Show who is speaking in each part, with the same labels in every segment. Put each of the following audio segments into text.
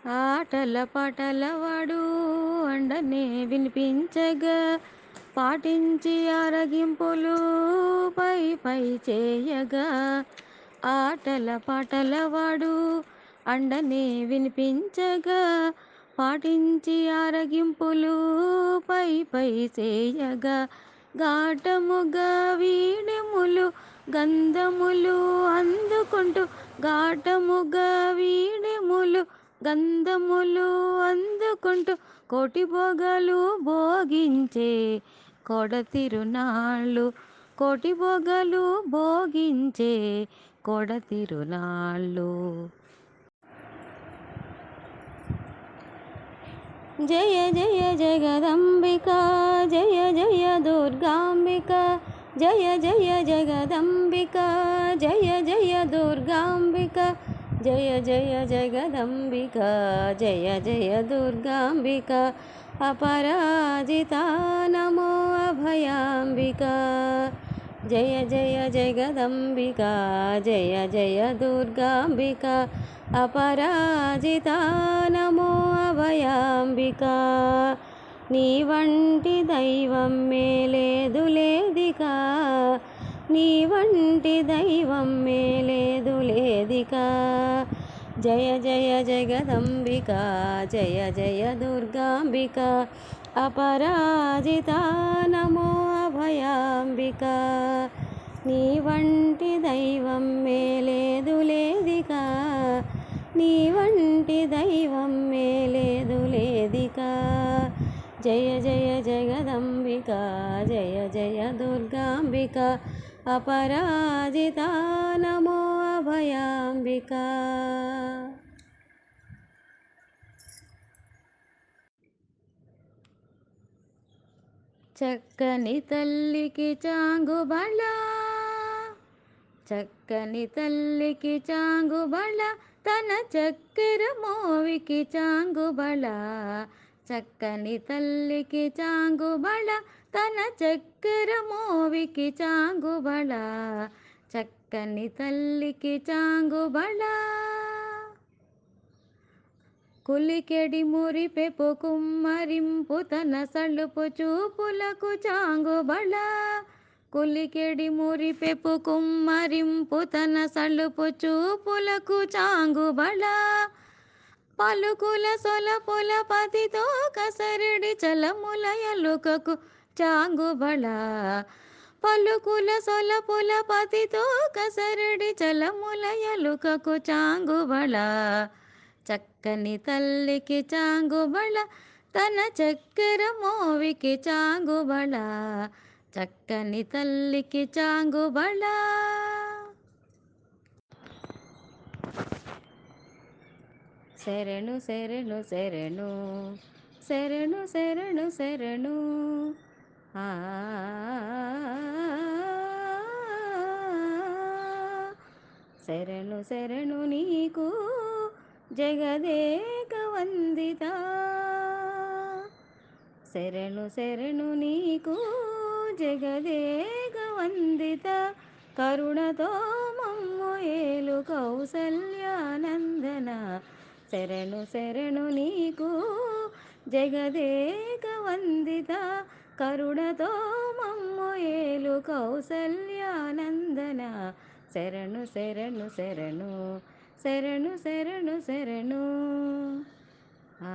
Speaker 1: ఆటల పాటల వాడు అండనే వినిపించగా పాటించి ఆరగింపులు పై పై చేయగా ఆటల పాటల వాడు అండనే వినిపించగా పాటించి ఆరగింపులు పై పై చేయగా ఘాటముగా వీణెములు గంధములు అందుకుంటూ ఘాటముగా వీణెములు గంధములు అందుకుంటూ కోటి భోగాలు భోగించే కొడతిరునాళ్ళు కోటి భోగాలు భోగించే కొడతిరునాళ్ళు. జయ జయ జగదంబిక జయ జయ దుర్గాంబిక జయ జయ జగదంబిక జయ జయ దుర్గాంబిక జయ జయ జగదంబిక జయ జయ దుర్గాంబిక అపరాజిత నమో అభయాంబిక జయ జయ జగదంబిక జయ జయ దుర్గాంబిక అపరాజిత నమో అభయాంబిక నీ వంటి దైవం మేలేదు లేదిక నీ వంటి దైవం మేలేదు లేదిక జయ జయ జగదంబిక జయ జయ దుర్గాంబిక అపరాజిత నమో అభయాంబిక నీ వంటి దైవం మేలేదు లేదిక నీ వంటి దైవం మేలేదు లేదిక జయ జయ జగదంబిక జయ జయ దుర్గాంబిక అపరాజిత నమో అభయాంబిక. చక్కని తల్లికి చాంగుబళ చక్కని తల్లికి చాంగుబళ తన చక్కెర మోవికి చాంగుబళ చక్కని తల్లికి చాంగుబళ తన చక్కెర మోవికి చాంగుబళ చక్కని తల్లికి చాంగుబళ కులికెడి మురిపెపు కుమ్మరింపు తన సలుపు చూపులకు చాంగుబళ కులికెడి మురిపెపు కుమ్మరింపు తన సలుపు చూపులకు చాంగుబళ పలుకుల సొలపుల పతితో కసరిడి చలముల ఎలుకకు చాంగుబళ పలుకుల సొలపుల పతితో కసరిడి చలముల ఎలుకకు చాంగుబళ చక్కని తల్లికి చాంగుబళ తన చక్కెర మోవికి చాంగుబళ చక్కని తల్లికి చాంగుబళ. శరణు శరణు శరణు శరణు శరణు శరణు ఆ శరణు శరణు నీకు జగదేక వందిత శరణు శరణు నీకు జగదేక వందిత కరుణతో మమ్ము ఏలు కౌసల్యానందన శరణు శరణు నీకు జగదేక వందిత కరుణతో మమ్ము ఏలు కౌసల్యానందన శరణు శరణు శరణు శరణు శరణు శరణు ఆ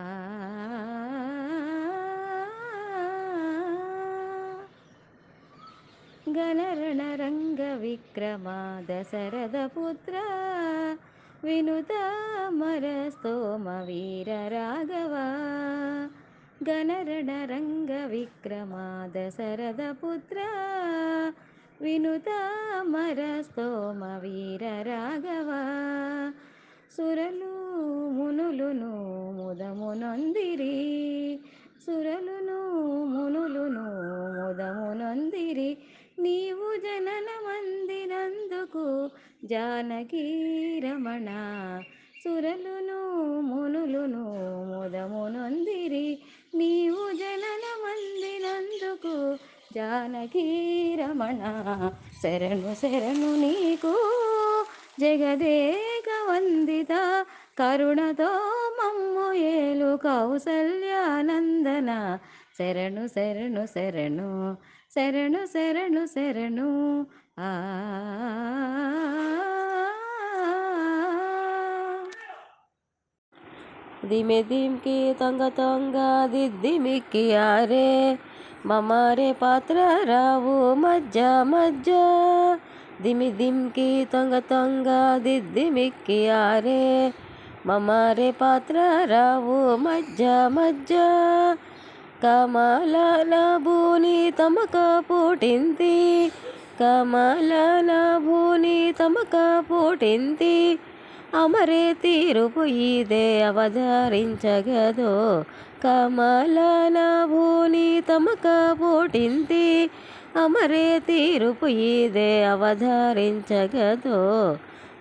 Speaker 1: గణరణ రంగ విక్రమ దశరథ పుత్ర వినుత మర స్తోమ వీర రాఘవ గణరణ రంగ విక్రమ దశరథ పుత్ర వినుత మర స్తోమ వీర రాఘవ సురలు మునులును ముదమునొందిరి సురలును మునులును ముదమునొందిరి నీవు జననమందినందుకు జానకీ రమణ సురలును మునులును ముదమునొందిరి నీవు జననమందినందుకు జానకీ రమణ శరణు శరణు నీకు జగదేక వందిత కరుణతో మమ్ము ఏలు కౌసల్యానందన శరణు శరణు శరణు శరణు శరణు శరణు ఆ
Speaker 2: దిమె దిమ్కి తొంగ తొంగ దిద్దిమిక్కి ఆరే మమారే పాత్ర రావు మజ్జ మజ్జ దిమి దిమ్కి తొంగ తొంగ దిద్దిమిక్కి ఆరే మమారే పాత్ర రావు మజ్జ మజ్జ కమల భూని తమక పుట్టింది కమల భూని తమక పుట్టింది అమరే తీరుపు ఇదే అవతరించగదో కమల భూని తమక పుట్టింది అమరే తీరుపు ఇదే అవతరించగదో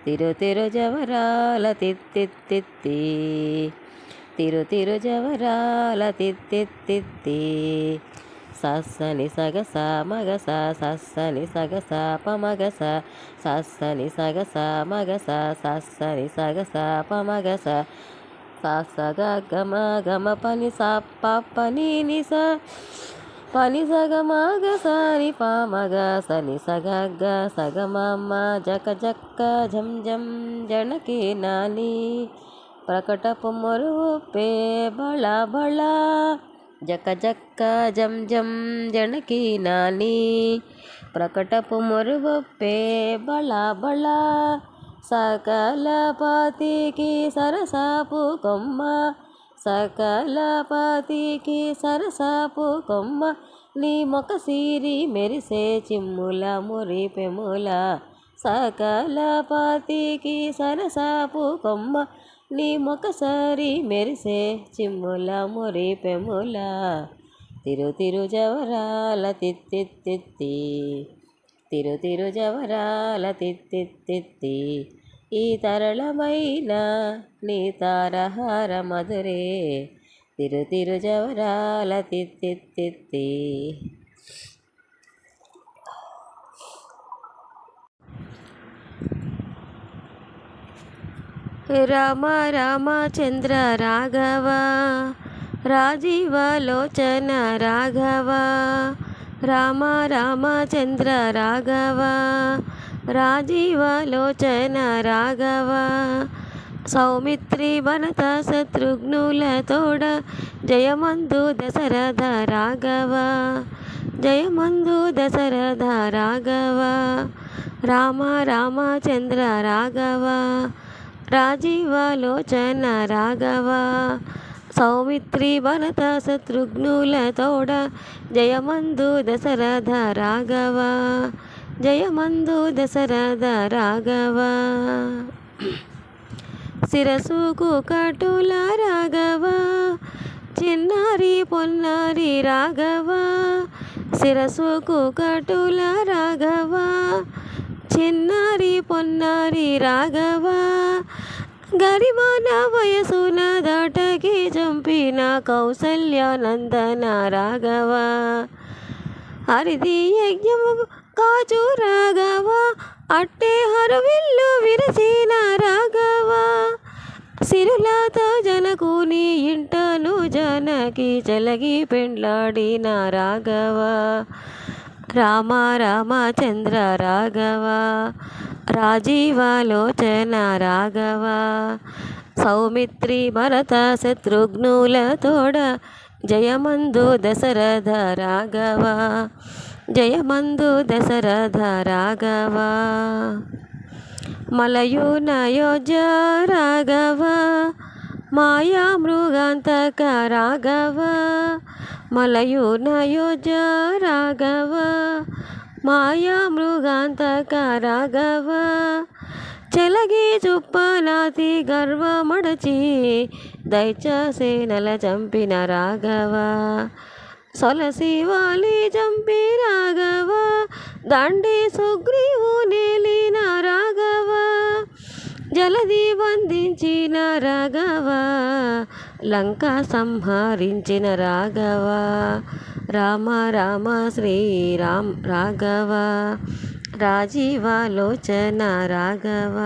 Speaker 2: తిరు తిరు జవరాల తిత్తిత్తి తిరు తిరు జవరాల తిత్తిత్తి సస్సని సగస మగస సస్సని సగస పమగస సస్సని సగస మగస సస్సని సగస పమగస సస గమ గమ పని స పని నిస పని సగ మగ సని పమగ సని సగ సగమమ్మ జక జక్క జం జం జనకి నాని ప్రకటపు మొరుపే బళ బళ జక జక్క జం జం జనకి నాని ప్రకటపు మొరువప్పే బళ బళ సకల పాతికి సరసాపు కొమ్మ సకల పాతికి సరసాపు కొమ్మ నీ మొక సిరి మెరిసే చిమ్ముల మురిపెముల సకల పాతికి సరసాపు కొమ్మ నీ మొకసారి మెరిసే చిమ్ముల మురిపెముల తిరు తిరు జవరాల తిత్తిత్తి తిరు తిరు జవరాల తిత్తిత్తి ఈ తరళమైన నీ తారహార మధురే తిరు తిరు జవరాల తిత్తిత్తి రామ రామచంద్ర రాఘవ రాజీవలోచన రాఘవ రామ రామచంద్ర రాఘవ రాజీవలోచన రాఘవ సౌమిత్రి భరత శత్రుఘ్నుల తోడ జయమందు దశరథ రాఘవ జయమందు దశరథ రాఘవ రామ రామచంద్ర రాఘవ రాజీవలోచన రాఘవ సౌమిత్రి భరత శత్రుఘ్నుల తోడ జయమందు దశరథ రాఘవ జయమందు దశరథ రాఘవ శిరసుకు కటుల రాఘవ చిన్నారి పొన్నారి రాఘవ శిరసుకు కటుల రాఘవ చిన్నారి పొన్నారి రాఘవ గరిమాన వయసున దాటకి చంపిన కౌసల్యానందన రాఘవ హరిది యజ్ఞము కాచు రాఘవ అట్టే హరవిల్లు విరచిన రాఘవ సిరులతో జనకుని ఇంటను జనకి చెలగి పెండ్లాడిన రాఘవ రామ రామచంద్ర రాఘవ రాజీవలోచన రాఘవ సౌమిత్రి భరత శత్రుఘ్నుల తోడ జయమందు దశరథ రాఘవ జయమందు దశరథ రాఘవ మలయునయోజ రాఘవ మాయా మృగాంతక రాఘవ మలయునయోజ రాఘవ మాయా మృగాంతక రాఘవ చెలగి చుప్పనాతి గర్వమడచి దైత్యసేనల చంపిన రాఘవ సొలసి వాలి చంపి రాఘవ దండి సుగ్రీవు నేలిన రాఘవ జలది బంధించిన రాఘవ లంక సంహరించిన రాఘవ రామ రామ శ్రీరామ్ రాఘవ రాజీవలోచన రాఘవ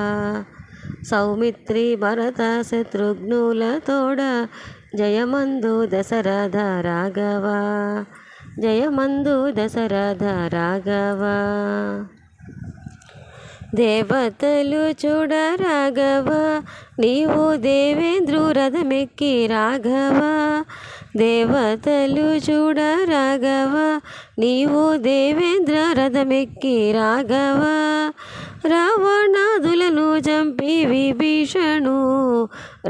Speaker 2: సౌమిత్రి భరత శత్రుఘ్నులతోడ జయమందు దశరథ రాఘవ జయమందు దశరథ రాఘవ దేవతలు చూడ రాఘవ నీవు దేవేంద్రు రథమెక్కి రాఘవ దేవతలు చూడ రాఘవ నీవు దేవేంద్ర రథమెక్కి రాఘవ రావణాదులను చంపి విభీషణు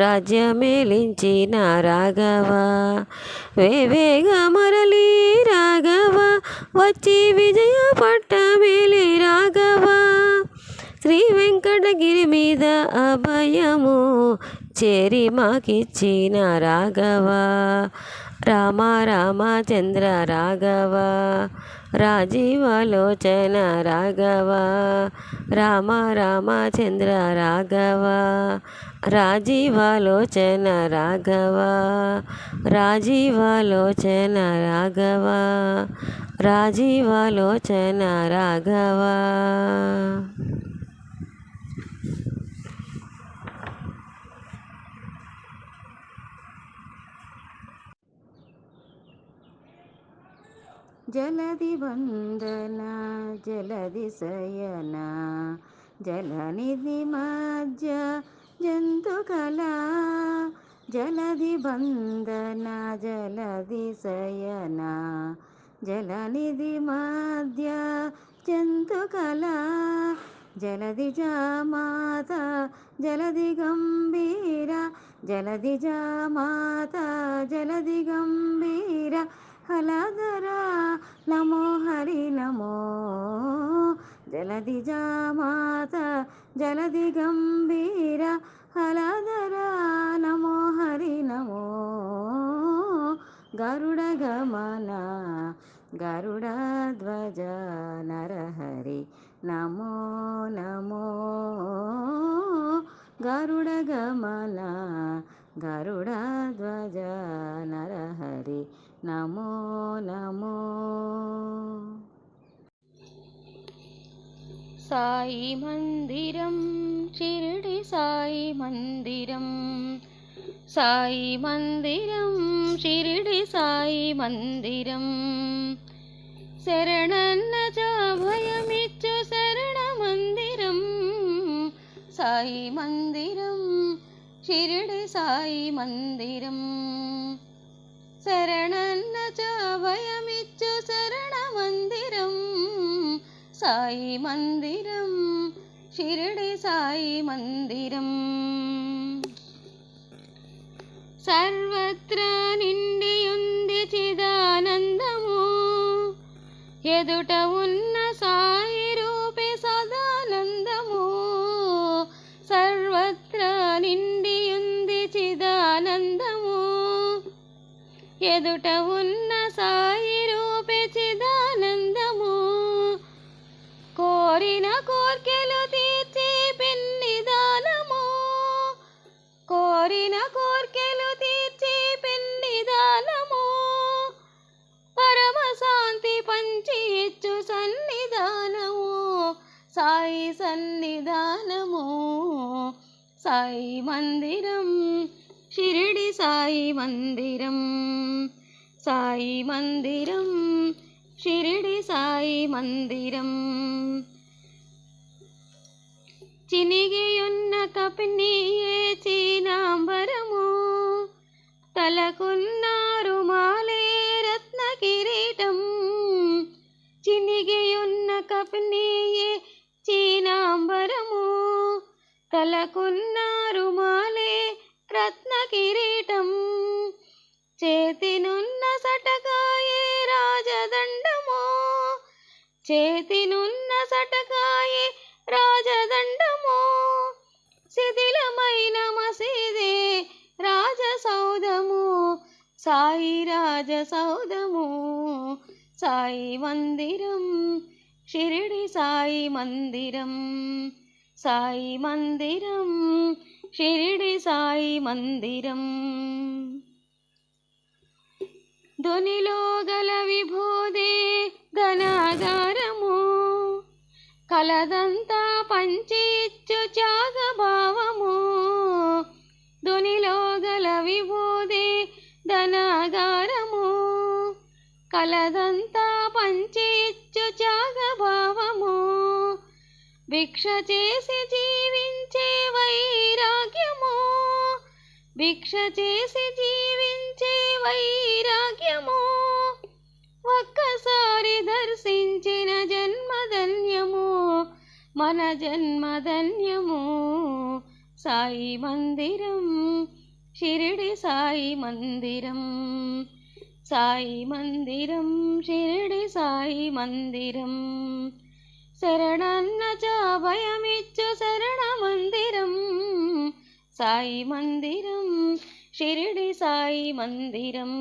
Speaker 2: రాజ్యమేలించిన రాఘవ వేవేగ మరలి రాఘవ వచ్చి విజయ పట్టమేలి రాఘవ శ్రీ వెంకటగిరి మీద అభయము చేరి మాకిచ్చిన రాఘవ రామ రామచంద్ర రాఘవ రాజీవలోచన రాఘవ రామ రామచంద్ర రాఘవ రాజీవలోచన రాఘవ రాజీవలోచన రాఘవ రాజీవలోచన రాఘవ.
Speaker 1: జలధి వందన జలధి శయన జలనిధి మధ్య జంతుకళా జలధి వందన జలధి శయన జలనిధి మధ్య జంతుకళా జలధి జామాత జలధి గంభీర జలధి జామాత జలధి గంభీర హలధరా నమో హరి నమో జలధి జామాత జలధి గంభీర హలధరా నమో హరి నమో గరుడ గమన గరుడ ధ్వజ నరహరి నమో నమో గరుడ గమన గరుడ ధ్వజ నరహరి నమో నమో.
Speaker 3: సాయి మందిరం షిరిడి సాయి మందిరం సాయి మందిరం షిరిడి సాయి మందిరం శరణన్న భయమిచ్చు శరణ మందిరం సాయి మందిరం షిరిడి సాయి మందిరం శరణన్న భయమిచ్చు శరణ మందిరం సాయి మందిరం షిరిడి సాయి మందిరం సర్వత్రా నిండియుంది చిదానందము ఎదుట ఉన్న సాయి రూపే సదానందము సర్వత్రా నిండియుంది చిదానందము ఎదుట ఉన్న సాయి రూపే చిదానందము కోరిన కోర్కెలు తీర్చి పెన్నిదానము కోరిన కోర్కెలు తీర్చి పెన్నిదానము పరమ శాంతి పంచి ఇచ్చు సన్నిధానము సాయి సన్నిధానము సాయి మందిరం షిరిడి సాయి మందిరం సాయి మందిరం షిరిడి సాయి మందిరం చినిగియున్న కపినియే చీనాంబరము తలకున్నారు మాలే రత్న కిరీటం చినిగియున్న కపినియే చీనాంబరము తలకున్నారు మాలే రత్న కిరీటం చేతినున్న సటకాయే రాజదండము చేతినున్న సటకాయే రాజదండము శిథిలమైన మసీదే రాజసౌధము సాయి రాజసౌధము సాయి మందిరం షిరిడి సాయి మందిరం సాయి మందిరం షిరిడి సాయి మందిరం ధ్వనిలో గల విభూదే ఘనాగారము కలదంతా పంచి ఇచ్చు త్యాగభావము దునిలో గల విభూది ధనాగారము కలదంతా పంచి ఇచ్చు త్యాగభావము భిక్ష చేసి జీవించే వైరాగ్యము భిక్ష చేసి జీవించే వైరాగ్యము ఒక్కసారి దర్శించిన జన్మధన్యము మన జన్మధన్యము సాయి మందిరం షిరిడి సాయి మందిరం సాయి మందిరం షిరిడి సాయి మందిరం శరణన్న భయమిచ్చు శరణ మందిరం సాయి మందిరం షిరిడి సాయి మందిరం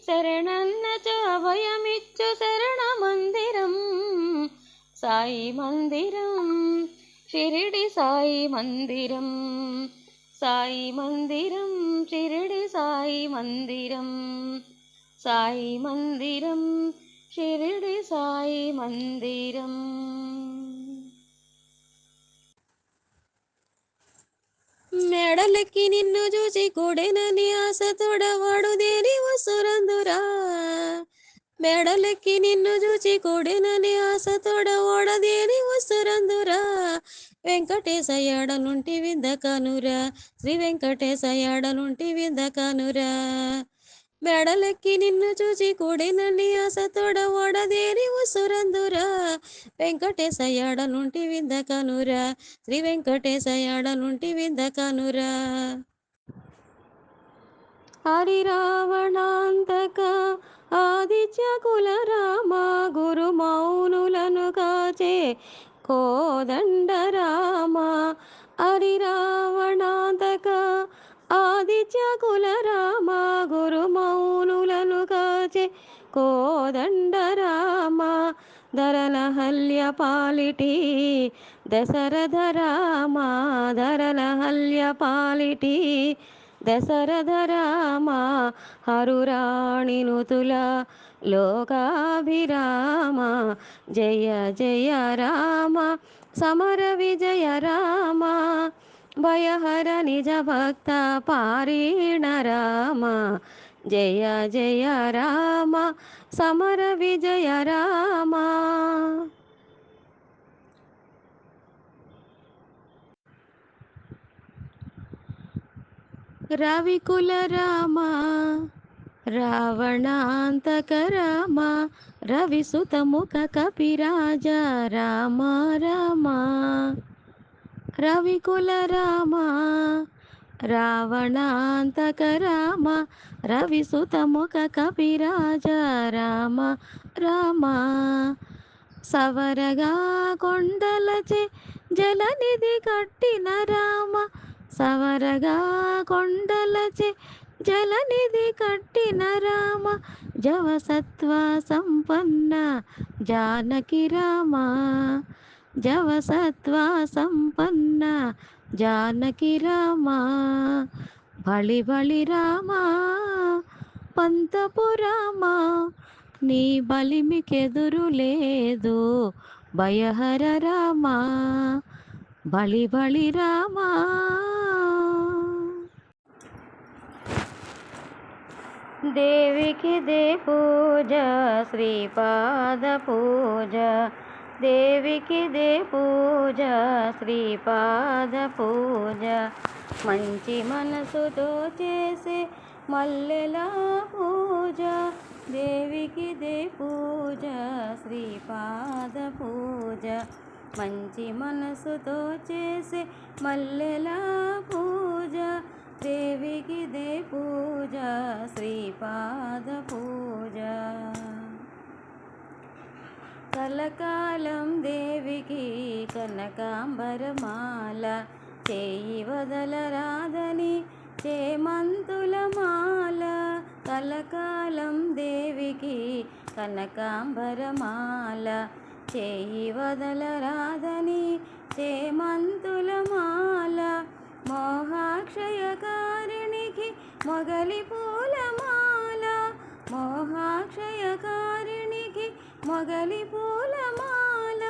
Speaker 3: శరణన్న భయమిచ్చు శరణ మందిరం సాయి మందిరం షిరిడి సాయి మందిరం సాయి మందిరం షిరిడి సాయి మందిరం సాయి మందిరం షిరిడి సాయి మందిరం.
Speaker 2: మెడలెక్కి నిన్ను చూసి కూడేనని ఆశ తోడవాడు దేని వసురందురా మెడలెక్కి నిన్ను చూసి కూడేనని ఆశ తోడవాడదేని వసురందురా వెంకటేశయ్యాడనుంటి విందకనురా శ్రీ వెంకటేశయ్యాడనుంటి విందకనురా మెడలెక్కి నిన్ను చూసి కూడేనని ఆశ తోడవాడదేని వసురందురా వెంకటేశయ్యాడనుంటి విందకనురా శ్రీ వెంకటేశయ్యాడనుంటి విందకనురా హరి రావణాంతక ఆదిత్య కుల రామ గురు మౌనులను కాచే కోదండ రామ హరి రావణాంతక ఆదిత్య కుల రామ గురు మౌనులను కాచే కోదండ రామ ధరలహల్య పాలిటి దశరథ రామ ధరలహల్య పాలిటి దశరథ రామ హరురాణి నుతుల లోకాభిరామ జయ జయ రామ సమర విజయ రామ భయహర నిజ భక్త పారీణ రామ జయ జయ రామ సమర విజయ రామ రవికుల రామ రావణాంతక రామ రవిసుతముఖ కపిరాజ రామ రామ రవికుల రామ రావణాంతక రామ రవిసుతముఖ కపిరాజ రామ రామ సవరగా కొండలచే జలనిధి కట్టిన రామ సవరగా కొండలచే జలనిధి కట్టిన రామ జవసత్వ సంపన్న జానకి రామ జవసత్వ సంపన్న జానకి రామ బలి బలి రామ పంతపు రామ నీ బలిమికెదురు లేదు భయహర రామ బలి బలి రామ దేవికి దే పూజ శ్రీపాద పూజ దేవికి దే పూజ శ్రీపాద పూజ మంచి మనసుతో చేసే మల్లెల పూజ దేవికి దే పూజ శ్రీపాద పూజ మంచి మనసుతో చేసే మల్లెల పూజ దేవికి దే పూజ శ్రీపాద పూజ కలకాలం దేవికి కనకాంబరమాల చేయి వదలరాదని చేమంతుల మాల కలకాలం దేవికి కనకాంబరమాల చేయి వదలరాదని చేమంతుల మాల మోహాక్షయకారిణికి మొగలి పూలమాల మోహాక్షయకారిణికి మొగలి పూలమాల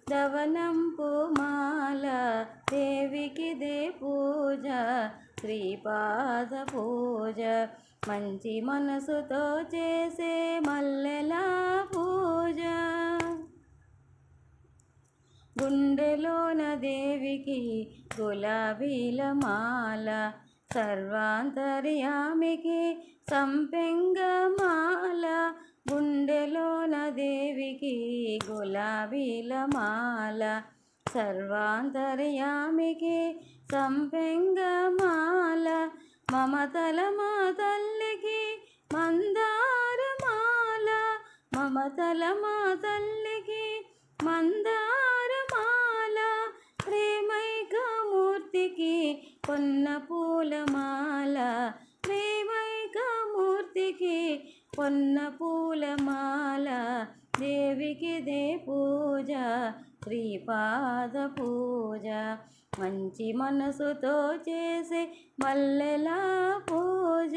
Speaker 1: దవనంపు మాల దేవికి దే పూజ శ్రీపాద పూజ మంచి మనసుతో చేసే మల్లెల పూజ గుండెలోన దేవికి గులాబీల మాల సర్వాంతర్యామికి సంపెంగ మాల గుండెలోన దేవికి గులాబీల మాల సర్వాంతర్యామికి సంపెంగ మాల మమతల మా తల్లికి మందార మాల మమతల మా తల్లికి మందార మాల ప్రేమైక మూర్తికి పొన్న పూలమాల ప్రేమైక మూర్తికి పొన్న పూలమాల దేవికి దే పూజ శ్రీపాద పూజ మంచి మనసుతో చేసే మల్లెల పూజ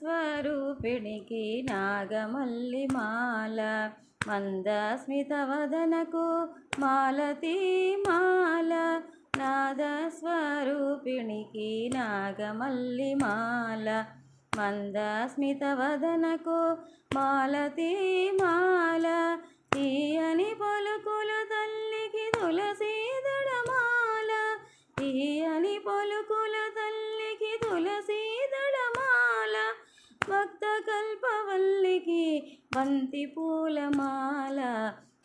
Speaker 1: నాదస్వరూపిణికి నాగమల్లి మాల మందస్మితవదనకు మాలతీ మాల నాదస్వరూపిణికి నాగమల్లి మాల మందస్మితవదనకు మాలతీ మాల తీయని పలుకుల తల్లికి తులసీదళ మాల తీయని పలుకుల తల్లికి తులసీదళ మాల భక్త కల్పవల్లికి బంతి పూలమాల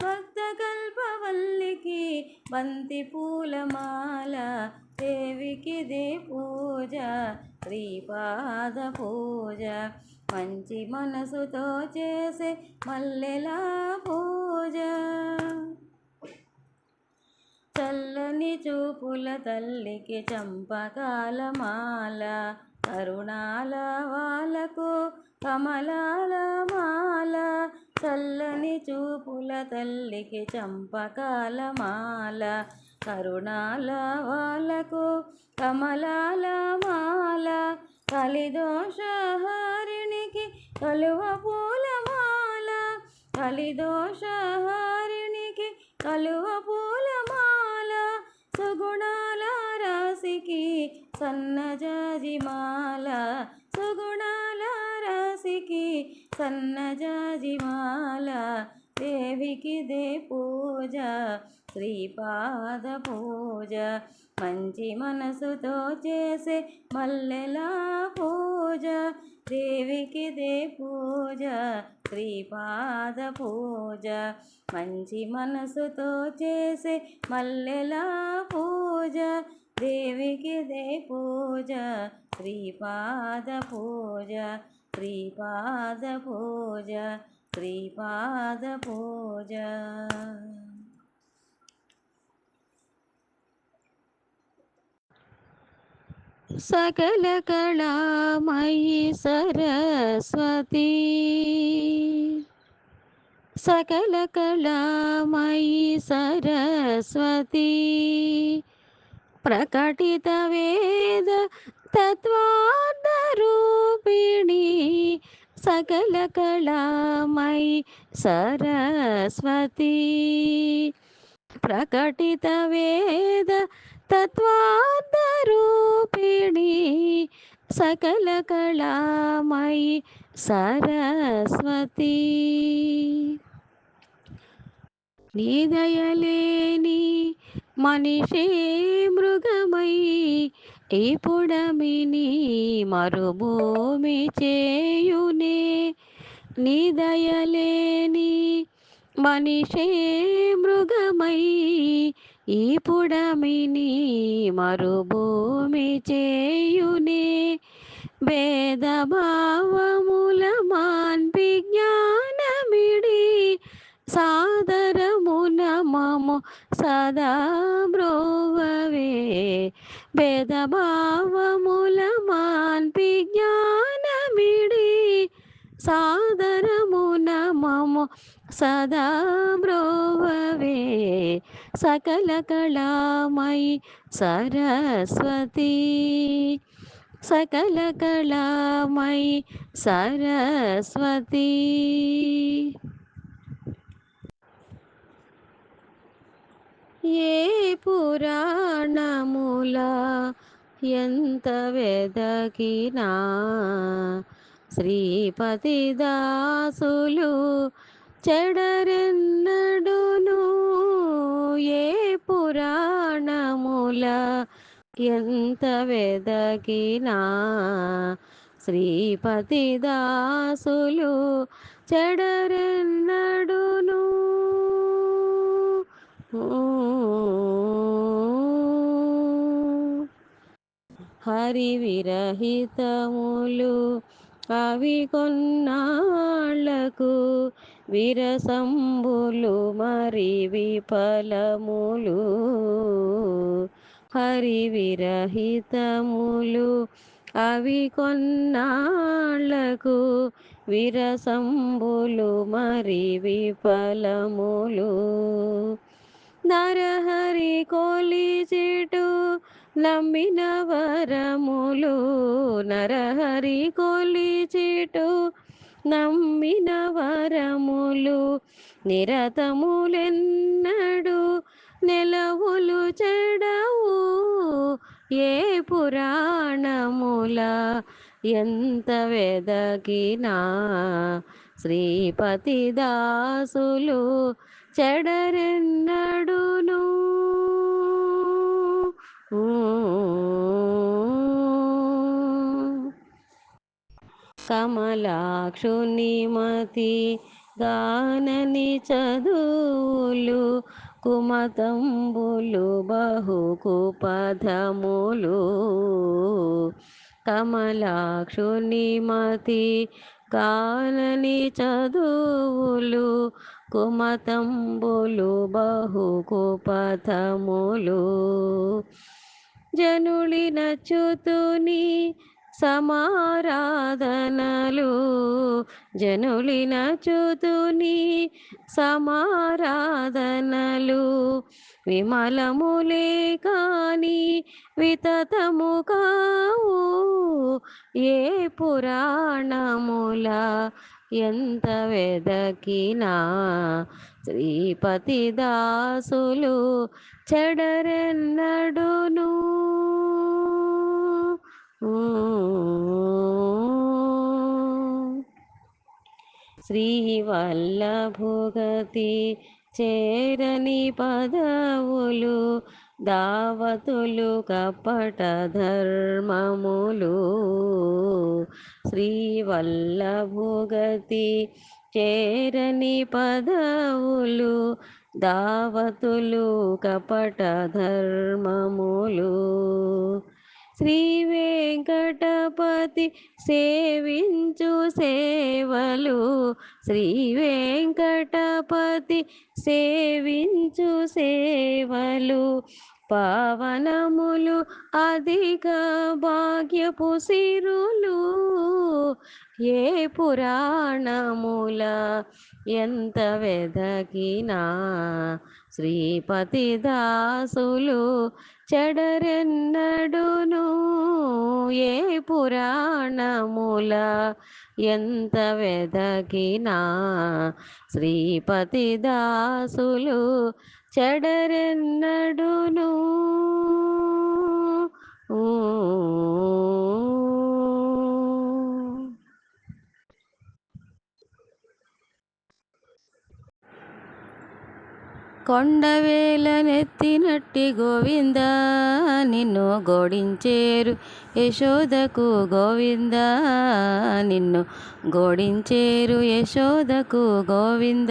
Speaker 1: భక్త కల్పవల్లికి బంతి పూలమాల దేవికి దే పూజ శ్రీపాద పూజ మంచి మనసుతో చేసే మల్లెల పూజ చల్లని చూపుల తల్లికి చంపకాల మాల కరుణాల వాళ్ళకు కమలాల మాల చల్లని చూపుల తల్లికి చంపకాల మాల కరుణాల వాళ్ళకు కమలాల మాల కలిదోషహారిణికి కలువ పూలమాల కలిదోషహారిణికి కలువ పూలమాల సుగుణాల రాశికి సన్నజాజి మాల సుగుణాల రాశికి సన్నజాజి మాల దేవికి దే పూజ శ్రీపాద పూజ మంచి మనసుతో చేసే మల్లెల పూజ దేవికి దే పూజ శ్రీపాద పూజ మంచి మనసుతో చేసే మల్లెల పూజ దేవికి దే పూజ శ్రీపాద పూజ శ్రీపాద పూజ శ్రీపాద పూజ
Speaker 2: सकल कलामयी सरस्वती सकल कलामयी सरस्वती प्रकटित वेद तत्वार्थरूपिणी सकल कलामयी सरस्वती प्रकटित वेद तत्वार्थरूपिणी सकल कलामयी सरस्वती నీదయలేని మనిషే మృగమై ఈ పుడమిని మరుభూమి చేయునే నీదయలేని మనిషే మృగమై ఈ పుడమిని మరుభూమి చేయునే భేదభావముల మాన్పి జ్ఞానమిడి సాదరమున మము సదా బ్రోవవే భేదభావముల మాన్పి జ్ఞానమిడి సాదరమున మము సదా బ్రోవవే सकल कलामयी सरस्वती सकल कलामयी सरस्वती ఏ పురాణముల ఎంత వెదకినా శ్రీపతి దాసులు చెడరెన్నడును. ఏ పురాణముల ఎంత వెదకినా శ్రీపతి దాసులు చెడరెన్నడును. హరి విరహితములు అవి కొన్నాళ్లకు విరసంబులు మరి విఫలములు. హరి విరహితములు అవి కొన్నాళ్లకు విరసంబులు మరి విఫలములు. నరహరి కొలిచిటు నమ్మిన వరములు. నరహరి కొలిచిటు నమ్మిన వరములు నిరతములెన్నడు నెలవులు చెడవు. ఏ పురాణముల ఎంత వెదకినా శ్రీపతి దాసులు చెడరెన్నడును. కమలాక్షుని మతి గానని చదువులు కుమతంబులు బహుకుపథములు. కమలాక్షుని మతి గానని చదువులు కుమతంబులు బహుకుపథములు. జనులి నచ్చుతుని సమారాధనలు. జనులి నచ్చుతుని సమారాధనలు విమలములే కాని వితతము కావు. ఏ పురాణముల ఎంత వెదకినా శ్రీపతి దాసులు చెడరెన్నడును. శ్రీవల్లభుగతి చేరని పదవులు దావతులు కపట ధర్మములు. శ్రీవల్లభుగతి చేరని పదవులు దావతులు కపట ధర్మములు. శ్రీ వెంకటపతి సేవించు సేవలు. శ్రీ వెంకటపతి సేవించు సేవలు పావనములు అధిక భాగ్యపు సిరులు. ఏ పురాణముల ఎంత వెదకినా శ్రీపతి దాసులు చెడరెన్నడును. ఏ పురాణముల ఎంత వెదకినా శ్రీపతి దాసులు చెడరెన్నడును. కొండవేల నెత్తినట్టి గోవింద నిన్ను గోడించేరు యశోదకు గోవింద నిన్ను గోడించేరు యశోదకు గోవింద.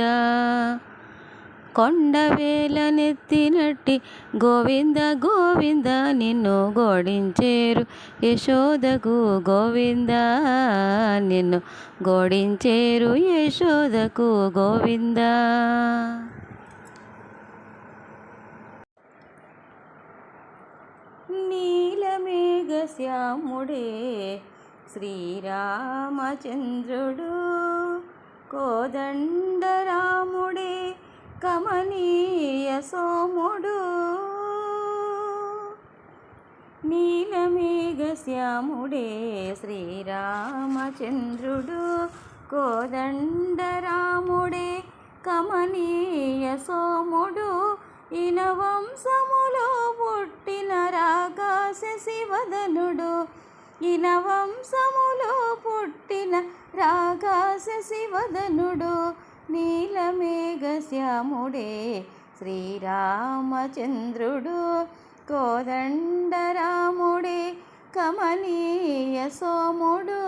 Speaker 2: కొండవేల నెత్తినట్టి గోవింద గోవింద నిన్ను గోడించేరు యశోదకు గోవింద నిన్ను గోడించేరు యశోదకు గోవింద. నీలమేఘ శ్యాముడే శ్రీరామచంద్రుడు కోదండరాముడే కమనీయ సోముడు. నీలమేఘ శ్యాముడే శ్రీరామచంద్రుడు కోదండరాముడే కమనీయ సోముడు.
Speaker 1: ఈన వంశములో పుట్టిన రాకాశ శివదనుడు, ఈన వంశములో పుట్టిన రాకాశ శివదనుడు, నీలమేఘ శ్యాముడే శ్రీరామచంద్రుడు, కోదండరాముడే కమనీయ సోముడు.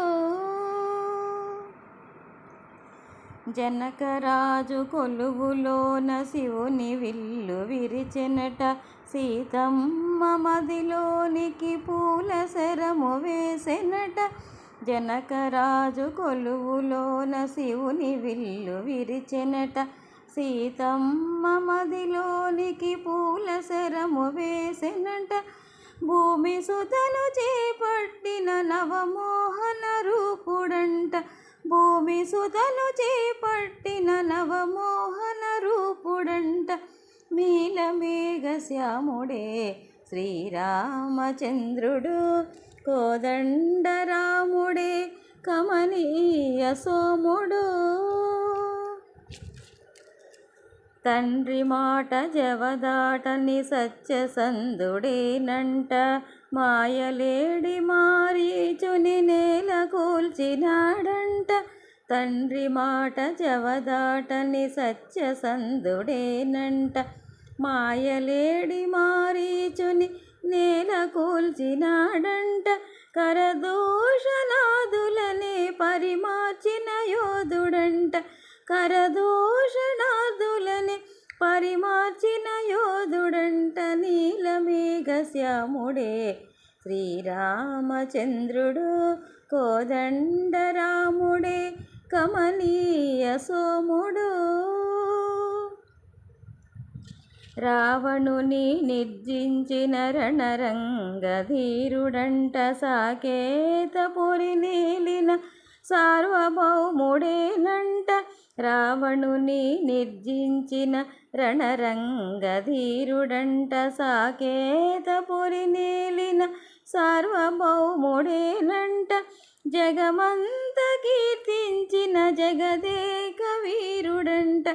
Speaker 1: జనకరాజు కొలువులోన శివుని విల్లు విరిచెనట, సీతమ్మ మదిలోనికి పూల శరము వేసెనట. జనకరాజు కొలువులోన శివుని విల్లు విరిచెనట, సీతమ్మ మదిలోనికి పూల శరము వేసెనట. భూమి సుతను చేపట్టిన నవమోహన రూపుడంట, భూమి సుతను చేపట్టిన నవమోహన రూపుడంట, నీలమేఘ శ్యాముడే శ్రీరామచంద్రుడు, కోదండరాముడే కమనీయ సోముడు. తండ్రి మాట జవదాటని సత్యసంధుడేనంట, మాయలేడి మారీచుని నేల కూల్చినాడంట. తండ్రి మాట జవదాటని సత్యసంధుడేనంట, మాయలేడి మారీచుని నేల కూల్చినాడంట. కరదూషణాదులనే పరిమార్చిన యోధుడంట, కరదూషణాదులని పరిమార్చిన యోధుడంట, నీలమేఘ శ్యాముడే శ్రీరామచంద్రుడు, కోదండరాముడే కమనీయ సోముడు. రావణుని నిర్జించిన రణరంగధీరుడంట, సాకేతపురి నేలిన సార్వభౌముడేనంట. రావణుని నిర్జించిన రణరంగధీరుడంట, సాకేతపురి నేలిన సార్వభౌముడేనంట. జగమంత కీర్తించిన జగదేక వీరుడంట,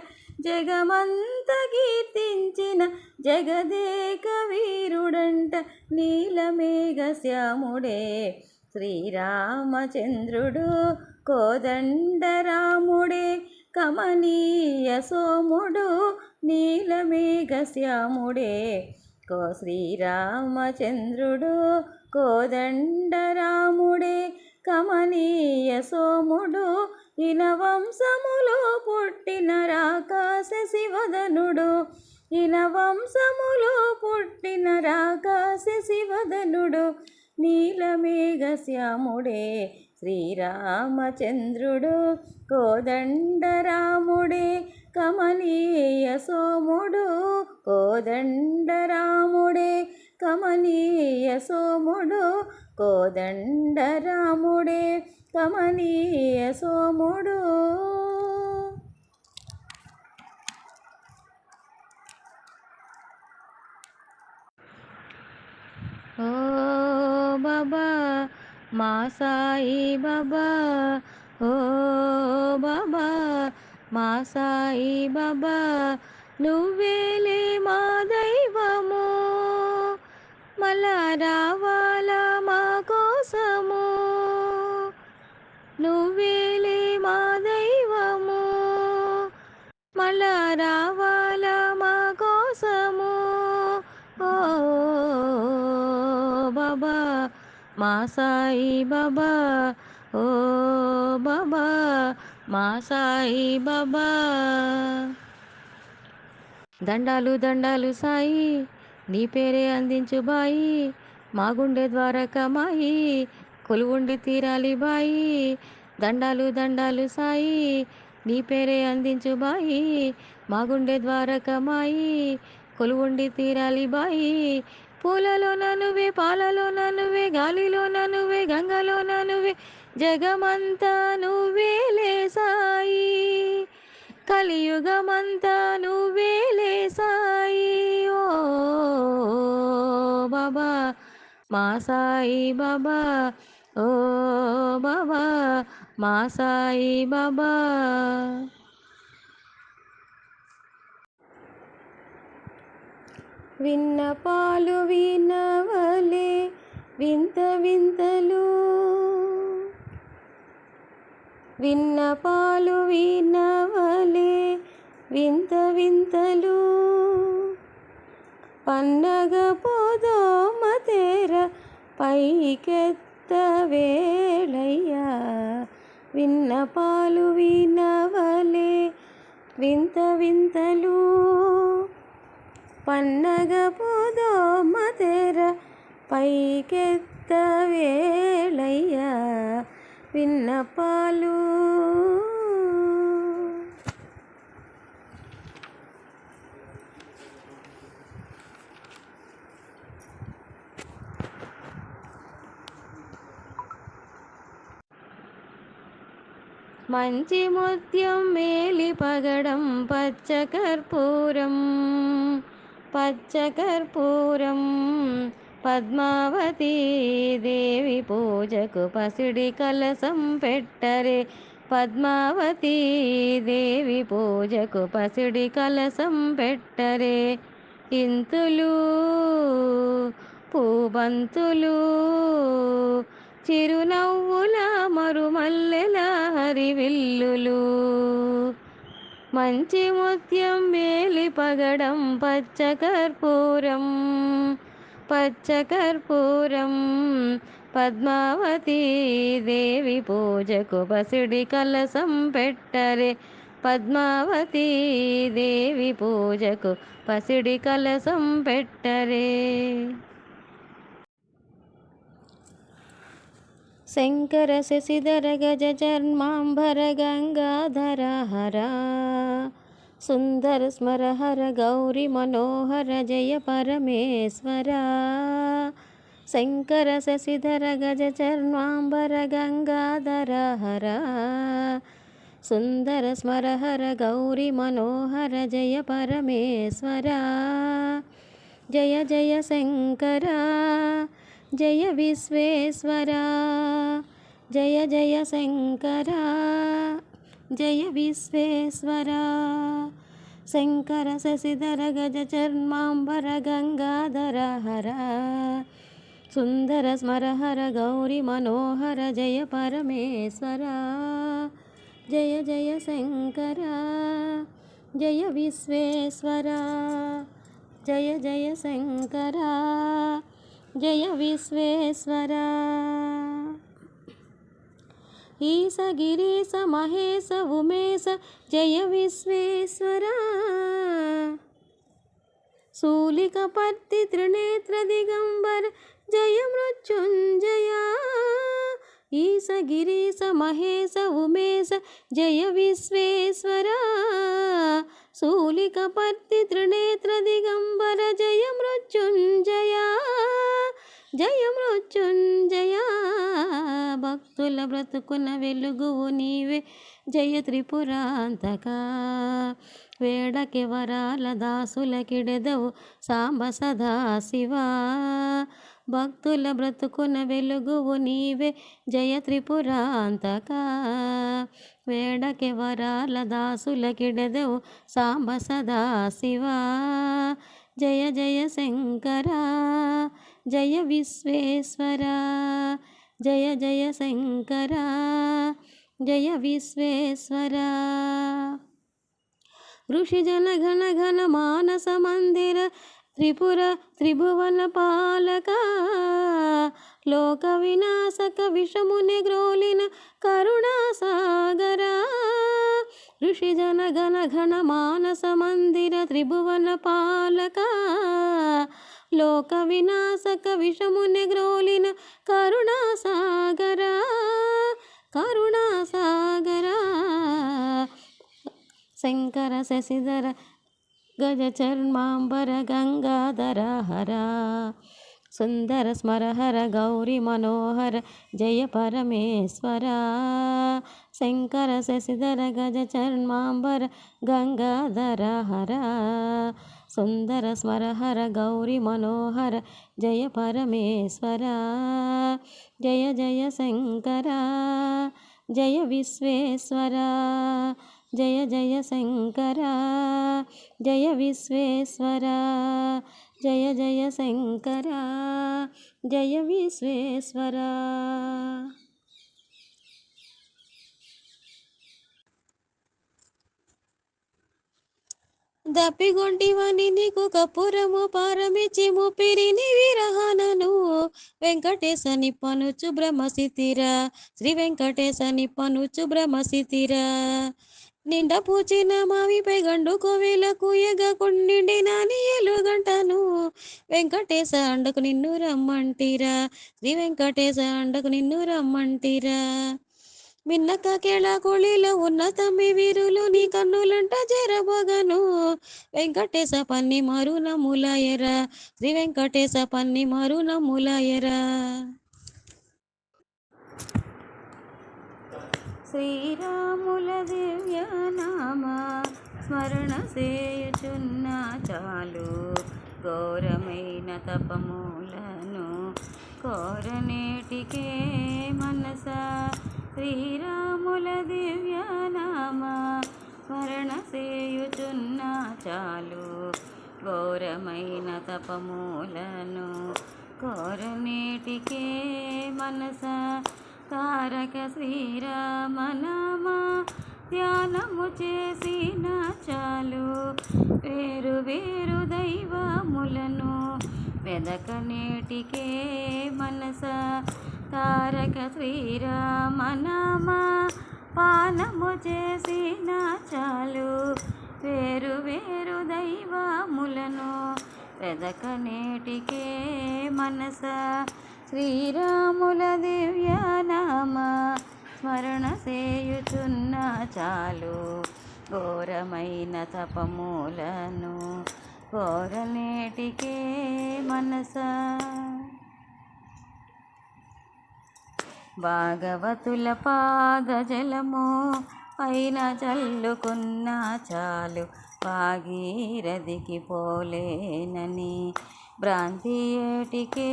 Speaker 1: జగమంత కీర్తించిన జగదేక వీరుడంట, నీలమేఘ శ్యాముడే శ్రీరామచంద్రుడు, కోదండరాముడే కమనీయ సోముడు, నీలమేఘ శ్యాముడే శ్రీరామచంద్రుడు, కోదండరాముడే కమనీయ సోముడు. ఈన వంశములో పుట్టిన రాకాశ శివదనుడు, ఈన వంశములో పుట్టిన రాకాశ శివదనుడు, నీలమేఘ శ్యాముడే శ్రీరామచంద్రుడు, కోదండరాముడే కమనీయ సోముడు, కోదండరాముడే కమనీయ సోముడు, కోదండరాముడే కమనీయ సోముడు.
Speaker 2: ఓ బాబా మా సాయి బాబా, ఓ బాబా మా సాయి బాబా, నువ్వేలే మా దైవము, మళ్ళా రావాలా మా కోసము. నువ్వేలే మా దైవము, మళ్ళా రావాలా మా కోసము. ఓ బాబా మా సాయి బాబా, ఓ బాబా మా సాయి బాబా. దండాలు దండాలు సాయి, నీ పేరే అందించు బాయి, మా గుండె ద్వారకమాయి, కొలువుండి తీరాలి బాయి. దండాలు దండాలు సాయి, నీ పేరే అందించు బాయి, మా గుండె ద్వారకమాయి, కొలువుండి తీరాలి బాయి. పూలలో ననువే, పాలలో ననువే, గాలిలో ననువే, గంగలో ననువే, జగమంతా నువ్వేలే సాయి, కలియుగమంతా నువ్వేలే సాయి. ఓ బాబా మా సాయి బాబా, ఓ బాబా మా సాయి బాబా.
Speaker 1: విన్నపాలు వినవలే వింత వింతలు, విన్నపాలు వినవలే వింత వింతలు, పన్నగ పోదోమ తేర పైకెత్త వేళయ్యా, విన్నపాలు వినవలే వింత వింతలు, పన్నగ పోదోమ తేర పైకెత్త వేళయ్యా, విన్నపాలు. మంచి ముత్యం మేలి పగడం పచ్చకర్పూరం, పచ్చకర్పూరం, పద్మావతీ దేవి పూజకు పసిడి కలసం పెట్టరే, పద్మావతీ దేవి పూజకు పసిడి కలసం పెట్టరే, ఇంతులు పూబంతులు చిరునవ్వుల మరుమల్లెల హరివిల్లులు, మంచి ముత్యం మేలి పగడం పచ్చకర్పూరం, పచ్చకర్పూరం, పద్మావతీ దేవి పూజకు పసిడి కలసం పెట్టరే, పద్మావతీ దేవి పూజకు పసిడి కలసం పెట్టరే. శంకర శశిధర గజ చర్మాంబర గంగాధర హర, సుందర స్మర హర గౌరి మనోహర జయ పరమేశ్వర, శంకర శశిధర గజ చర్మాంబర గంగాధర హర, సుందర స్మర హర గౌరి మనోహర జయ పరమేశ్వర, జయ జయ శంకర జయ విశ్వేశ్వర, జయ జయ శంకర జయ విశ్వేశ్వర, శంకర శశిధర గజ చర్మాంబర గంగాధర హర, సుందర స్మర హర గౌరి మనోహర జయ పరమేశ్వర, జయ జయ శంకర జయ విశ్వేశ్వర, జయ జయ శంకర జయ విశ్వేశ్వర, ఈశ గిరీశ మహేశ ఉమేశ జయ విశ్వేశ్వర, శూలికపర్తి త్రినేత్ర దిగంబర జయ మృత్యుంజయ, ఈశ గిరీశ మహేశ ఉమేశ జయ విశ్వేశ్వర, శూలికపర్తి త్రినేత్ర దిగంబర జయ మృత్యుంజయ, జయ మృత్యుంజయ, భక్తుల బ్రతుకున వెలుగువు నీవే జయ త్రిపురాంతక, వేడకి వరాల దాసులకిడెదవు సాంబ సదా శివ, భక్తుల బ్రతుకున వెలుగువు నీవే జయ త్రిపురాంతక, వేడకి వరాల దాసులకిడెదవు సాంబ సదా శివ, జయ జయ శంకర జయ విశ్వేశ్వర, జయ జయ శంకర జయ విశ్వేశ్వర, ఋషిజన ఘన ఘన మానస మందిర త్రిపుర త్రిభువన పాలక, లోక వినాశక విషముని గ్రోలిన కరుణాసాగర, ఋషిజన ఘన ఘన మానస మందిర త్రిభువన పాలక, లోక వినాశక విషముని గ్రోలిన కరుణాసాగర, కరుణాసాగర, శంకర శశిధర గజ చర్మాంబర గంగాధర హర, సుందర స్మర హర గౌరి మనోహర జయ పరమేశ్వర, శంకర శశిధర గజ చర్మాంబర గంగాధర హర, సుందర స్మర హర గౌరి మనోహర జయ పరమేశ్వర, జయ జయ శంకర జయ విశ్వేశ్వర, జయ జయ శంకర జయ విశ్వేశ్వర, జయ జయ శంకర జయ విశ్వేశ్వర.
Speaker 2: దప్పిగొంటివని నీకు కపురము పారమిచి ముపిరిని విరహనను వెంకటేశ నిప్పనుచు బ్రహ్మసితిరా శ్రీ వెంకటేశ నిప్పనుచు బ్రహ్మసితిరా. నిండ పూచిన మావిపై గండు కోవెలకు ఎగకుండిండిన నీ ఎలుగంటను వెంకటేశ అండకు నిన్ను రమ్మంటిరా శ్రీ వెంకటేశ అండకు నిన్ను రమ్మంటిరా. మిన్నక కేళ కోళిలో ఉన్న తమ్మి వీరులు నీ కన్నులంట జరబోగను వెంకటేశ పన్ని మారు నమ్ములాయరా శ్రీ వెంకటేశ పన్ని మారు నమ్ములాయరా.
Speaker 1: శ్రీరాముల దివ్యనామ స్మరణ చేయుచున్న చాలు ఘోరమైన తపములను కోరనేటికే మనస. శ్రీరాముల దివ్యనామ స్మరణ చేయుచున్న చాలు ఘోరమైన తపములను కోరనేటికే మనస. తారక శ్రీరామనామ ధ్యానము చేసిన చాలు వేరు వేరు దైవములను వెదకనేటికే మనస. తారక శ్రీరామనామ పానము చేసిన చాలు వేరు వేరు దైవములను వెదకనేటికే మనస. శ్రీరాముల దివ్యనామ స్మరణ చేయుచున్న చాలు ఘోరమైన తపములను కోరనేటికే మనస. భాగవతుల పాదజలము పైన చల్లుకున్న చాలు భాగీరథికి పోలేనని భ్రాంతి ఏటికే.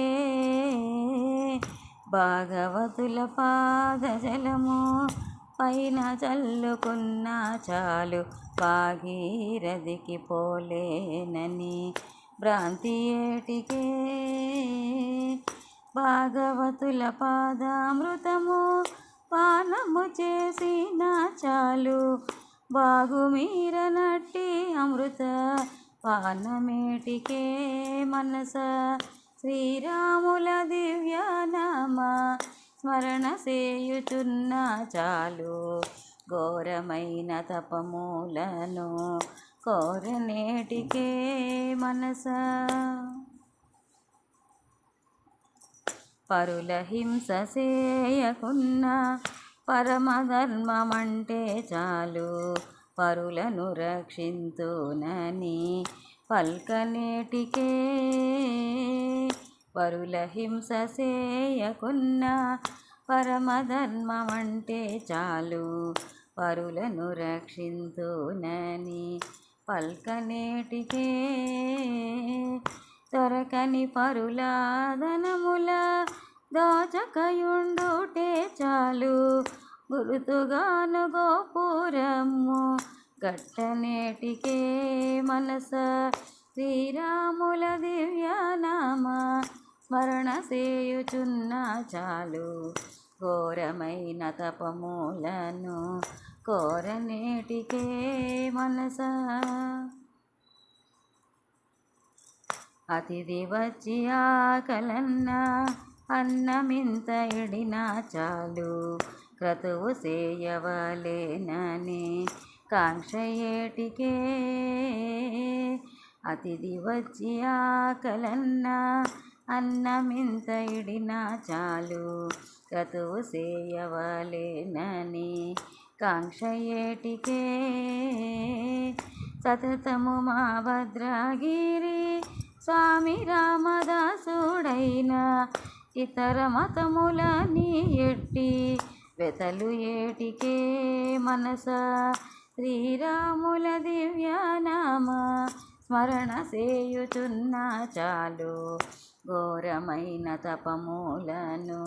Speaker 1: భాగవతుల పాదజలము పైన చల్లుకున్న చాలు భాగీరథికి పోలేనని భ్రాంతి ఏటికే. భాగవతుల పాదామృతము పానము చేసిన చాలు బాగుమీరనట్టి అమృత పానమేటికే మనస. శ్రీరాముల దివ్యనామ స్మరణ చేయుచున్న చాలు ఘోరమైన తపములను కోరనేటికే మనస. పరుల హింస చేయకున్న పరమధర్మమంటే చాలు పరులను రక్షింతునని పల్కనేటికే. పరుల హింస చేయకున్న పరమధర్మమంటే చాలు పరులను రక్షింతునని పల్కనేటికే. దొరకని పరులాధనముల దోచకయుండుటే చాలు గురుతుగాను గోపురము గట్టనేటికే మనస. శ్రీరాముల దివ్యనామ స్మరణ చేయుచున్న చాలు ఘోరమైన తపములను కోరనేటికే మనస. అతిథి వచ్చి ఆకలన్న అన్నమింత ఎడినా చాలు క్రతువు చేయవలేనని కాంక్ష ఏటికే. అతిథి వచ్చి ఆకలన్న అన్నమింత ఎడినా చాలు క్రతువు చేయవలేనని కాంక్ష ఏటికే. సతతము మా భద్రగిరి స్వామి రామదాసుడైన ఇతర మతములని ఎట్టి వెతలు ఏటికే మనస. శ్రీరాముల దివ్యనామ స్మరణ చేయుచున్న చాలు ఘోరమైన తపములను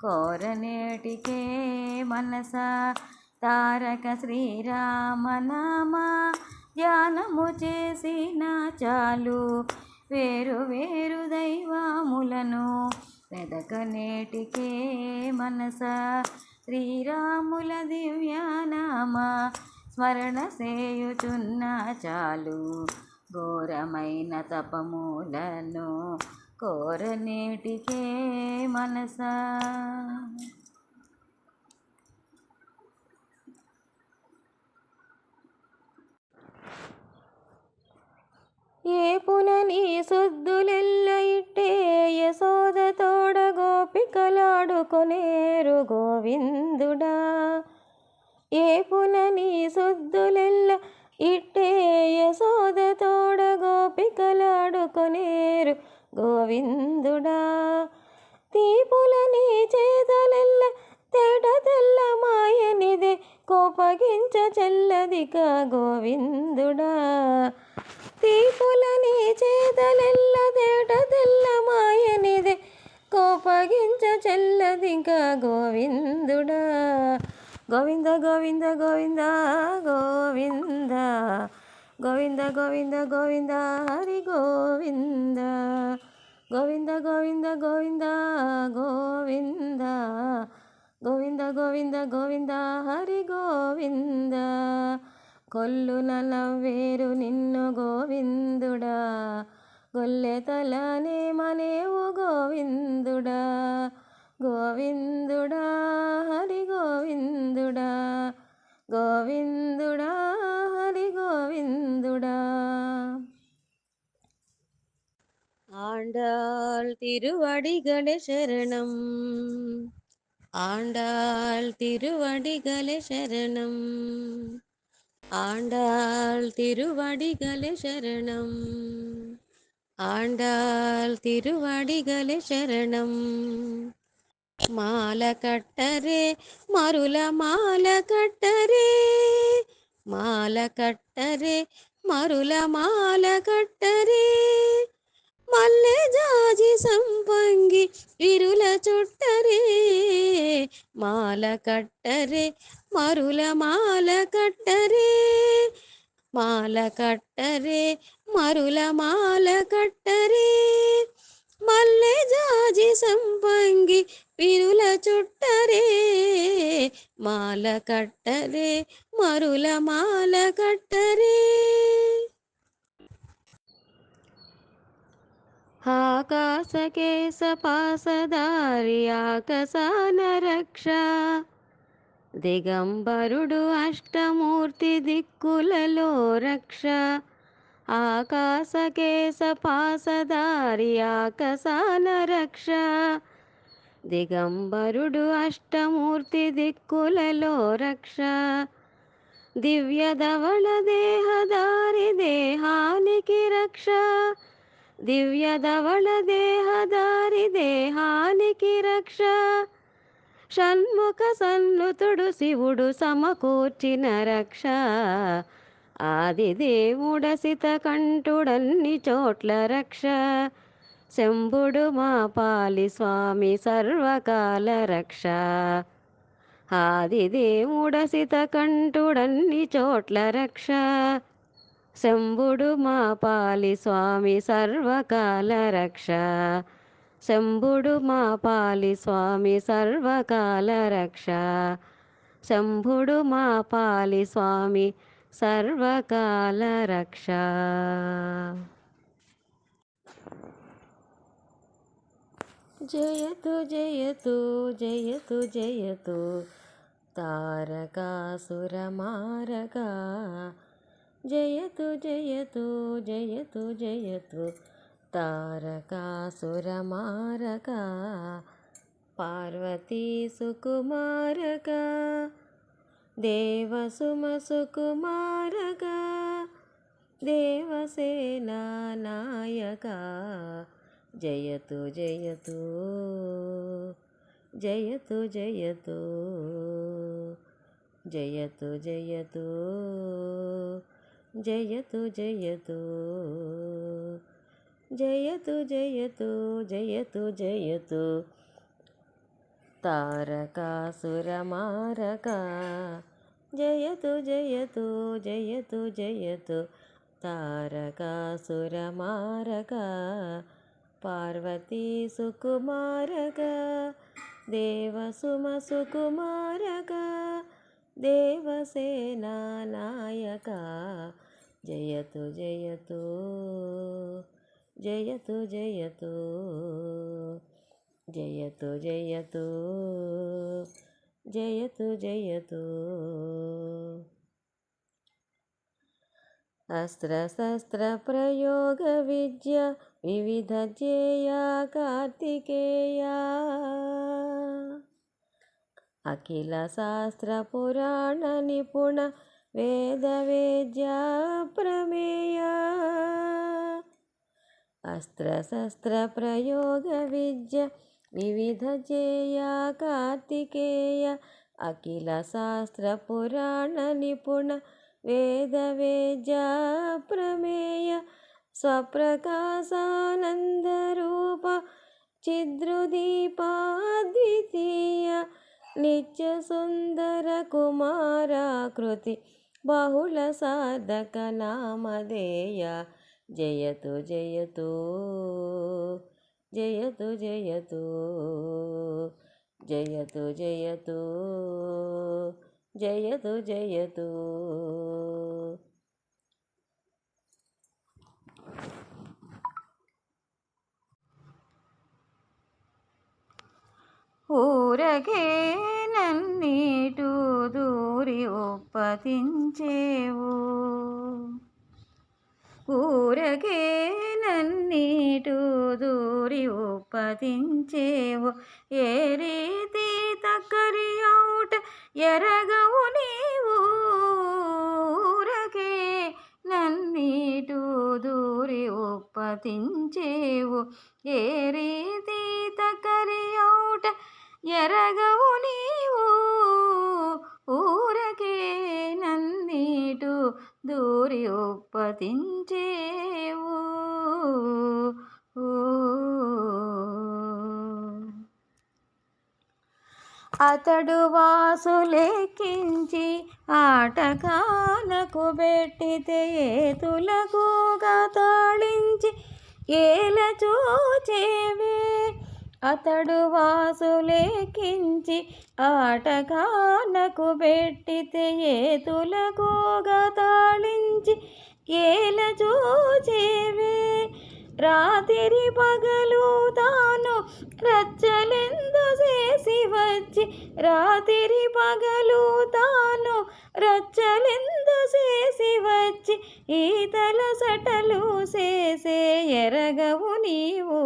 Speaker 1: కోరనేటికే మనస. తారక శ్రీరామనామ ధ్యానము చేసిన చాలు వేరు వేరు దైవములను వెదకనేటికే మనస శ్రీరాముల దివ్యనామ స్మరణ చేయుచున్న చాలు ఘోరమైన తపములను కోరనేటికే మనస.
Speaker 3: ఏపున నీ సొద్దులెల్ల ఇట్టే యశోద తోడ గోపికలాడుకొనేరు గోవిందుడా. ఏపున నీ సొద్దులెల్ల ఇట్టే యశోద తోడ గోపికలాడుకొనేరు గోవిందుడా. తీపుల నీ చేతలెల్ల తేట తెల్ల మాయనిదే కోపగించ చెల్లదిక గోవిందుడా. తీపుల నీ చేతలెల్ల తేట తెల్ల మాయనిదే కోపగించ చెల్లదిక గోవిందుడా. గోవింద గోవింద గోవింద గోవింద గోవింద గోవింద గోవింద హరి గోవింద గోవింద గోవింద గోవింద గోవింద గోవింద గోవింద గోవింద హరి గోవింద. కొల్లున నవ్వేరు నిన్ను గోవిందుడా గొల్లె తలనే మనేవు గోవిందుడా. గోవిందుడా హరి గోవిందుడా గోవిందుడా హరి గోవిందుడా.
Speaker 2: ஆண்டாள் திருவடிகளே சரணம், ஆண்டாள் திருவடிகளே சரணம், ஆண்டாள் திருவடிகளே சரணம், ஆண்டாள் திருவடிகளே சரணம். మాల కట్టరే మరుల మాల కట్టరే, మాల కట్టరే మరుల మాల కట్టరే, మల్లె జాజి సంపంగి విరుల చుట్టరే, మాల కట్టరే మరుల మాల కట్టరే, మాల కట్టరే మరుల మాల కట్టరే, మల్లె జాజి సంపంగి విరుల చుట్టరే, మాల కట్టరే మరుల మాల కట్టరే. ఆకాశకేశ పాసదారి ఆకాశాన రక్ష, దిగంబరుడు అష్టమూర్తి దిక్కులలో రక్ష. ఆకాశకేశ పాసదారి ఆకాశాన రక్ష, దిగంబరుడు అష్టమూర్తి దిక్కులలో రక్ష. దివ్య ధవళ దేహదారి దేహానికి రక్ష, దివ్య ధవళ దేహదారి దేహానికి రక్ష. షణ్ముఖ సన్నుతుడు శివుడు సమకూర్చిన రక్ష, ఆదిదేవుడసిత కంఠుడన్ని చోట్ల రక్ష. శంభుడు మా పాలి స్వామి సర్వకాల రక్ష, ఆదిదేవుడసిత కంఠుడన్ని చోట్ల రక్ష. శంభుడు మా పాలి స్వామి సర్వకాల రక్ష, శంభుడు మా పాలి స్వామి సర్వకాల రక్ష, శంభుడు మా పాలి స్వామి సర్వకాల రక్ష. జయతు జయతు జయతు జయతు తారకాసురమారగా, జయతు జయతు జయతు జయతు తారకాసురమారగా, పార్వతీ సుకుమారగా, దేవసుమసుకుమారగా, దేవసేనా నాయకా. జయతు జయతు జయతు జయతు జయతు జయతు జయతు జయతు జయతు జయతు జయతు జయతు తారకాసురమారగా, జయతు జయతు జయతు జయతు
Speaker 3: తారకాసురమారక పార్వతీ సుకుమారక దేవసుమ సుకుమారక దేవసేనా నాయక జయతు జయతు జయతు జయతు జయతు జయతు జయతు జయతు అస్త్రశస్త్ర ప్రయోగ విద్య వివిధ ధ్యేయ కార్తికేయ అఖిల శాస్త్ర పురాణ నిపుణ వేద వేద్య ప్రమేయ అస్త్రశస్త్ర ప్రయోగ విద్య వివిధ ధ్యేయ కార్తికేయ అఖిల శాస్త్ర పురాణ నిపుణ వేద వేద్య ప్రమేయ స్వప్రకాశానంద రూప చిద్రుదీపాద్వితీయ నిత్య సుందర కుమారాకృతి బహుళ సాధక నామధేయ జయతు జయతు జయతు జయతు జయతు జయతు జయతు జయతు
Speaker 1: ఊరకే నన్నీటు దూరి ఒప్పతించేవు ఊరకే నన్నీటు దూరి ఒప్పతించేవు ఏ రీతి తక్కరి అవుట ఎరగవు నీవు ఊరకే నన్నీటు దూరి ఒప్పతించేవు ఏ రీతి తక్కరి అవుట ఎరగవు నీవు ఊరకే నన్నీటు దూరి ఒప్పతించేవు అతడు వాసులెక్కించి ఆటకాలకు బెట్టితే ఏతులకు తాళించి ఏల చూచేవే అతడు వాసులెక్కించి ఆటకాలకు బెట్టితే ఏతులకు తాళించి ఏల చూచేవే రాత్రి పగలు తాను రచ్చలెందు చేసి వచ్చి రాత్రి పగలు తాను రచ్చలెందు చేసి వచ్చి ఈతల సటలు చేసే ఎరగవు నీవు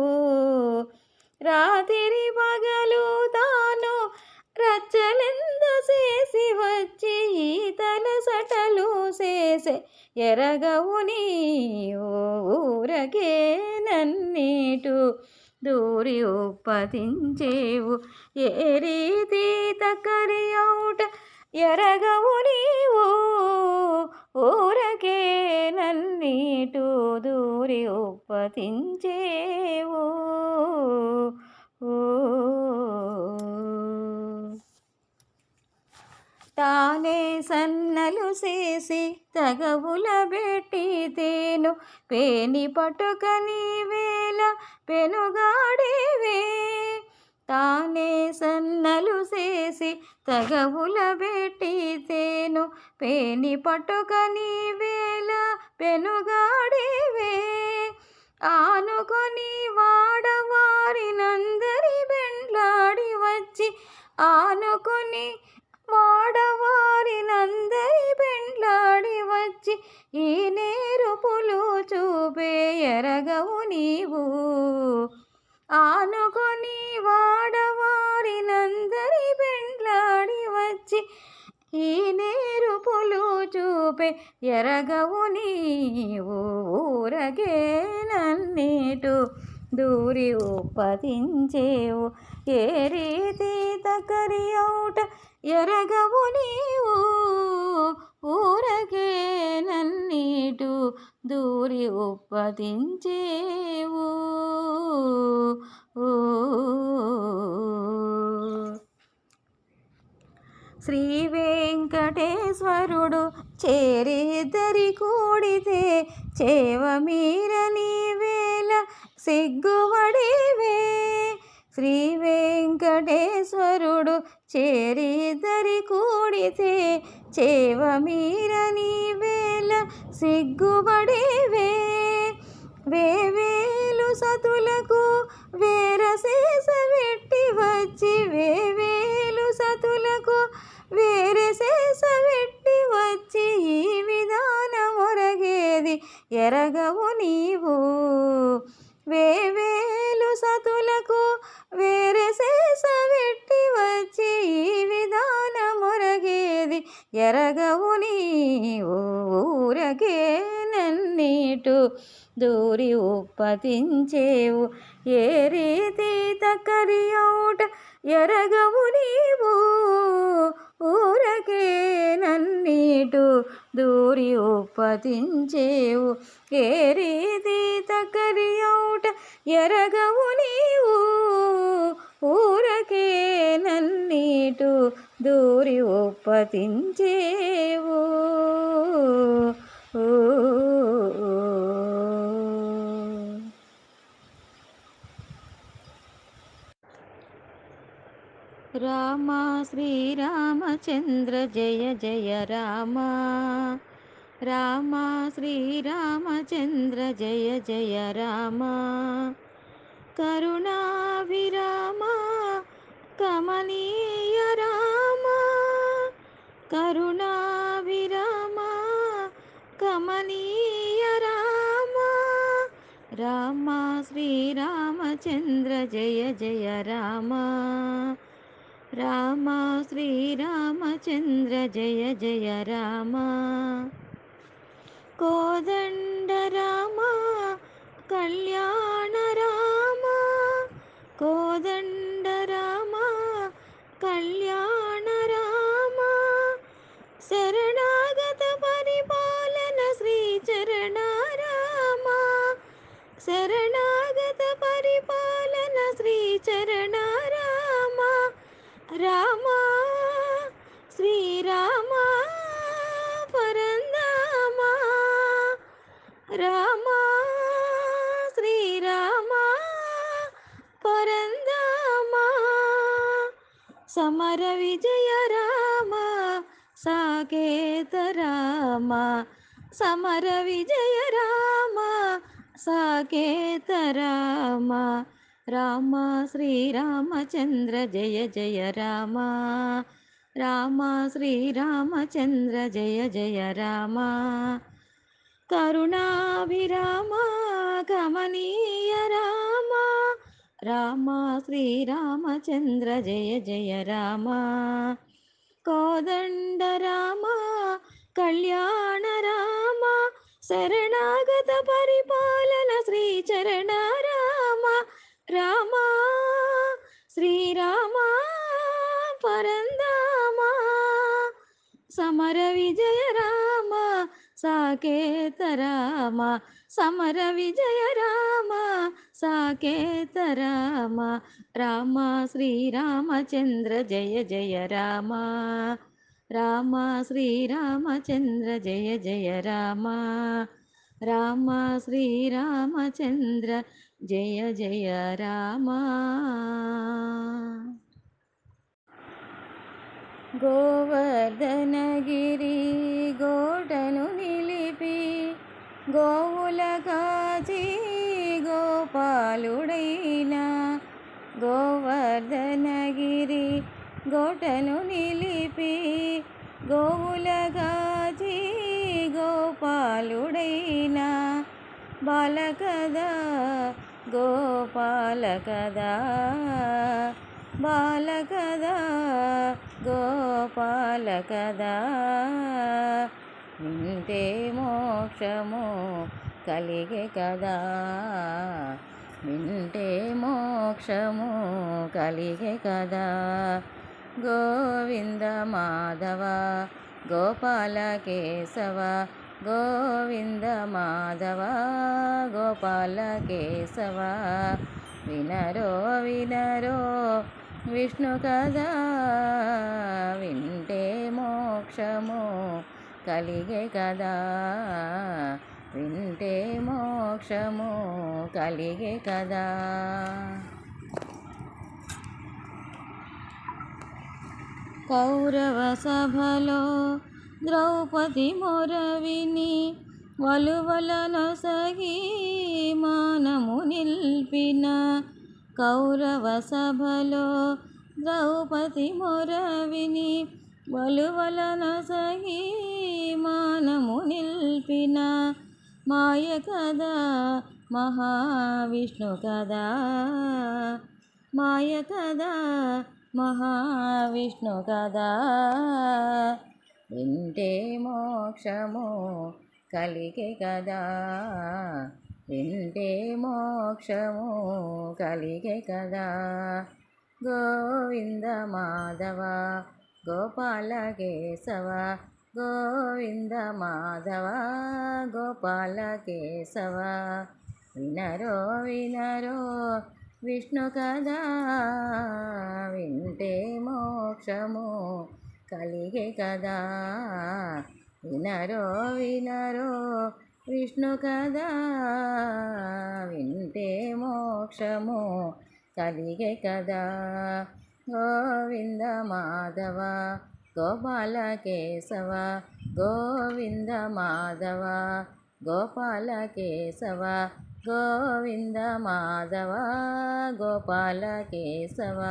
Speaker 1: రాత్రి పగలు తాను రచ్చలెందు చేసి వచ్చి ఈతల సటలు చేసే ఎరగవు నీవు ఊరకే నన్నీటు దూరి ఒప్పతించేవు ఏ రీతి తక్కరి అవుట ఎరగవు నీవు ఊరకే నన్నీటు దూరి ఒప్పతించేవు తానే సన్నలు చేసి తగవుల బెట్టితేను పేని పట్టుకని వేళ పెనుగాడేవే తానే సన్నలు చేసి తగవుల బెట్టితేను పేని పట్టుకని వేళ పెనుగాడేవే ఆనుకొని వాడవారినందరి బెండ్లాడి వచ్చి ఆనుకొని వాడవారినందరి బెండ్లాడి వచ్చి ఈ నేరుపులు చూపే ఎరగవు నీవు ఆనుకొని వాడవారినందరి బెండ్లాడి వచ్చి ఈ నేరుపులు చూపే ఎరగవు నీవు ఊరకే నన్నీటు దూరి ఒప్పతించేవు ఏ రీతి తక్కరి అవుట ఎరగవు నీవు ఊరకే నన్నీటు దూరి ఒప్పతించేవు శ్రీ వెంకటేశ్వరుడు చేరిద్దరి కూడితే చేవ మీరని వేళ సిగ్గుపడేవే. శ్రీ వెంకటేశ్వరుడు చేరిద్దరి కూడితే చేవ మీరని వేళ సిగ్గుపడేవే. వేవేలు సతులకు వేరశేష వెట్టి వచ్చి వేవేలు సతులకు వేరశేష వెట్టి వచ్చి ఈ విధానమొరగేది ఎరగవు నీవు. వేవేలు సతులకు వేరశేష వెట్టి వచ్చి ఈ విధానమొరగేది ఎరగవు నీవు. ఊరకే నన్నీటు దూరి ఉప్పతించేవు ఏ రీతి తక్కరి ఔట ఎరగవు నీవు. ఊరకే నన్నీటు దూరి ఉప్పతించేవు ఏ రీతి తక్కరి ఔట ఎరగవు నీవు. ఊరకే నన్నీటు దూరి ఉప్పతించేవు. రామ శ్రీరామచంద్ర జయ జయ రామ. రామ శ్రీరామచంద్ర జయ జయ రామ. కరుణాభిరామ కమనీయ రామ. కరుణాభిరామ కమనీయ రామ. రామ శ్రీరామచంద్ర జయ జయ రామ. రామ శ్రీరామచంద్ర జయ జయ రామ. కోదండ రామ కళ్యాణ రామ. కోదండ రామ కళ్యాణ రామ. శరణాగత పరిపాలన శ్రీ చరణ రామ. శరణాగత పరిపాలన శ్రీ చరణ రామ. రామ శ్రీరామ పరంధామ. రామ శ్రీరామ పరంధామ. సమర విజయ రామ సాకేత రామ. సమర విజయ రామ సాకేత రామ. రామ శ్రీరామచంద్ర జయ జయ రామ. రామ శ్రీరామచంద్ర జయ జయ రామ. కరుణాభిరామ కమనీయ రామ. రామ శ్రీరామచంద్ర జయ జయ రామ. కోదండ రామ కళ్యాణ రామ. శరణాగత పరిపాలన శ్రీ చరణ రామ. రామ శ్రీరామ పరంధామ. సమర విజయ రామ సాకేత రామ. సమర విజయ రామ సాకేత రామ. రామ శ్రీరామచంద్ర జయ జయ రామ. రామ శ్రీరామచంద్ర జయ జయ రామ. రామ శ్రీరామచంద్ర జయ జయ రామ. గోవర్ధనగిరి గోటను నిలిపి గోవుల కాచి గోపాలుడైన. గోవర్ధనగిరి గోటను నిలిపి గోవుల కాచి గోపాలుడైన. బాలకదా గోపాలకదా. బాలకదా గోపాలకదా. వింటే మోక్షము కలిగే కదా. వింటే మోక్షము కలిగే కదా. గోవింద మాధవ గోపాల కేశవ. గోవింద మాధవ గోపాల కేశవ. వినరో వినరో విష్ణు కదా. వింటే మోక్షము కలిగే కదా, వింటే మోక్షము కలిగే కదా. కౌరవ సభలో ద్రౌపది మొర విని వలువలనొసగి మానము నిల్పిన. కౌరవ సభలో ద్రౌపది మొర విని వలువలనొసగి మానము నిల్పిన. మాయ కదా మహావిష్ణు కదా, మాయ కదా మహావిష్ణు కదా, వింటే మోక్షము కలిగే కదా, వింటే మోక్షము కలిగే కదా. గోవింద మాధవ గోపాల కేశవ, గోవింద మాధవ గోపాల కేశవ. వినరో వినరో విష్ణు కదా, వింటే మోక్షము కలిగే కదా. వినరో వినరో విష్ణు కదా, వింటే మోక్షము కలిగే కదా. గోవింద మాధవ గోపాల కేశవ, గోవింద మాధవ గోపాల కేశవ, గోవింద మాధవ గోపాల కేశవ.